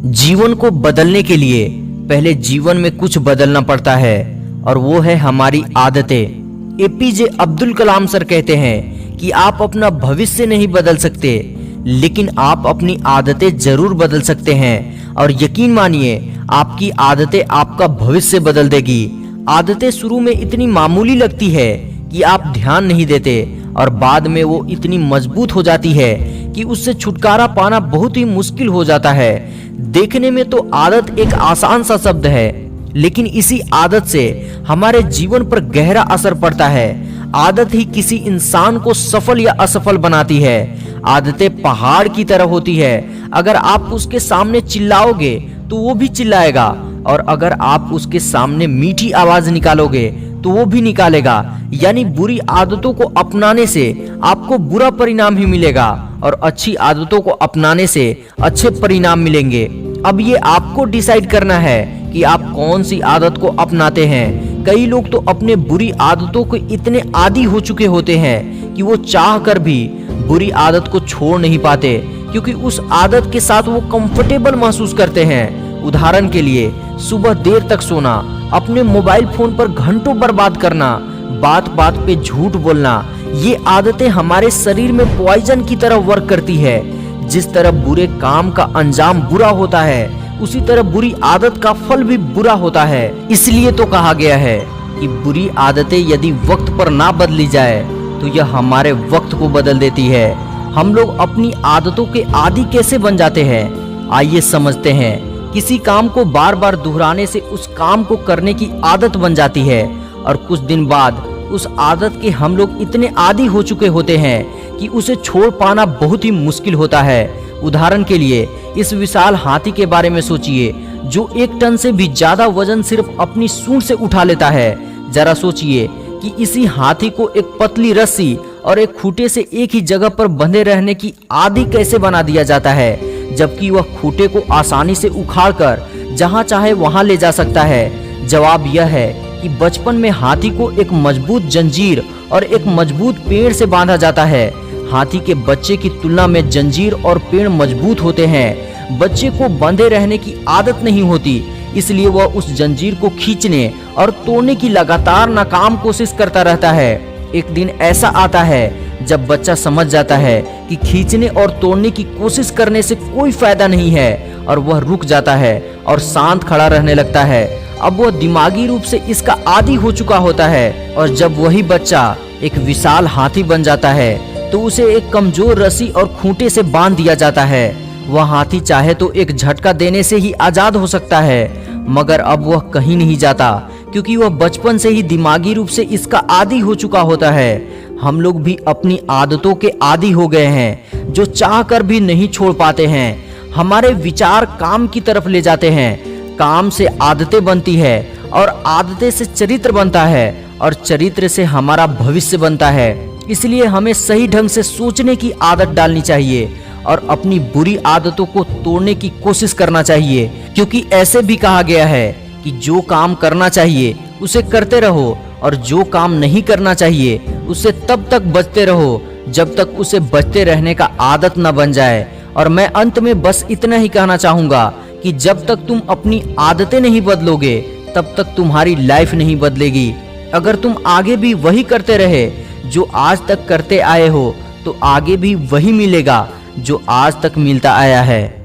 जीवन को बदलने के लिए पहले जीवन में कुछ बदलना पड़ता है और वो है हमारी आदतें। एपीजे अब्दुल कलाम सर कहते हैं कि आप अपना भविष्य नहीं बदल सकते, लेकिन आप अपनी आदतें जरूर बदल सकते हैं। और यकीन मानिए, आपकी आदतें आपका भविष्य बदल देगी। आदतें शुरू में इतनी मामूली लगती है कि आप ध्यान नहीं देते और बाद में वो इतनी मजबूत हो जाती है कि उससे छुटकारा पाना बहुत ही मुश्किल हो जाता है। देखने में तो आदत एक आसान सा शब्द है, लेकिन इसी आदत से हमारे जीवन पर गहरा असर पड़ता है। आदत ही किसी इंसान को सफल या असफल बनाती है। आदतें पहाड़ की तरह होती है। अगर आप उसके सामने चिल्लाओगे तो वो भी चिल्लाएगा, और अगर आप उसके सामने मीठी आवाज निकालोगे तो वो भी निकालेगा। यानी बुरी आदतों को अपनाने से आपको बुरा परिणाम ही मिलेगा और अच्छी आदतों को अपनाने से अच्छे परिणाम मिलेंगे। अब ये आपको डिसाइड करना है कि आप कौन सी आदत को अपनाते हैं। कई लोग तो अपने बुरी आदतों को इतने आदी हो चुके होते हैं कि वो चाह कर भी बुरी आदत को छोड़ नहीं पाते, क्योंकि उस आदत के साथ वो कंफर्टेबल महसूस करते हैं। उदाहरण के लिए, सुबह देर तक सोना, अपने मोबाइल फोन पर घंटों बर्बाद करना, बात बात पे झूठ बोलना, ये आदतें हमारे शरीर में पॉइजन की तरह वर्क करती है। जिस तरह बुरे काम का अंजाम बुरा होता है, उसी तरह बुरी आदत का फल भी बुरा होता है। इसलिए तो कहा गया है कि बुरी आदतें यदि वक्त पर ना बदली जाए तो यह हमारे वक्त को बदल देती है। हम लोग अपनी आदतों के आदी कैसे बन जाते हैं, आइए समझते हैं। किसी काम को बार बार दोहराने से उस काम को करने की आदत बन जाती है, और कुछ दिन बाद उस आदत के हम लोग इतने आदी हो चुके होते हैं कि उसे छोड़ पाना बहुत ही मुश्किल होता है। उदाहरण के लिए, इस विशाल हाथी के बारे में सोचिए, जो 1 टन से भी ज्यादा वजन सिर्फ अपनी सूंड से उठा लेता है। जरा सोचिए कि इसी हाथी को एक पतली रस्सी और एक खूंटे से एक ही जगह पर बंधे रहने की आदी कैसे बना दिया जाता है, जबकि वह खूंटे को आसानी से उखाड़कर जहां चाहे वहां ले जा सकता है। जवाब यह है कि बचपन में हाथी को एक मजबूत जंजीर और एक मजबूत पेड़ से बांधा जाता है। हाथी के बच्चे की तुलना में जंजीर और पेड़ मजबूत होते हैं। बच्चे को बंधे रहने की आदत नहीं होती, इसलिए वह उस जंजीर को खींचने और तोड़ने की लगातार नाकाम कोशिश करता रहता है। एक दिन ऐसा आता है जब बच्चा समझ जाता है कि खींचने और तोड़ने की कोशिश करने से कोई फायदा नहीं है, और वह रुक जाता है और शांत खड़ा रहने लगता है। अब वह दिमागी रूप से इसका आदी हो चुका होता है, और जब वही बच्चा एक विशाल हाथी बन जाता है तो उसे एक कमजोर रस्सी और खूंटे से बांध दिया जाता है। वह हाथी चाहे तो एक झटका देने से ही आजाद हो सकता है, मगर अब वह कहीं नहीं जाता, क्योंकि वह बचपन से ही दिमागी रूप से इसका आदी हो चुका होता है। हम लोग भी अपनी आदतों के आदी हो गए हैं, जो चाह कर भी नहीं छोड़ पाते हैं। हमारे विचार काम की तरफ ले जाते हैं, काम से आदतें बनती है, और आदतें से चरित्र बनता है, और चरित्र से हमारा भविष्य बनता है। इसलिए हमें सही ढंग से सोचने की आदत डालनी चाहिए और अपनी बुरी आदतों को तोड़ने की कोशिश करना चाहिए, क्योंकि ऐसे भी कहा गया है कि जो काम करना चाहिए उसे करते रहो, और जो काम नहीं करना चाहिए उससे तब तक बचते रहो जब तक उसे बचते रहने का आदत न बन जाए। और मैं अंत में बस इतना ही कहना चाहूंगा कि जब तक तुम अपनी आदतें नहीं बदलोगे, तब तक तुम्हारी लाइफ नहीं बदलेगी। अगर तुम आगे भी वही करते रहे जो आज तक करते आए हो, तो आगे भी वही मिलेगा जो आज तक मिलता आया है।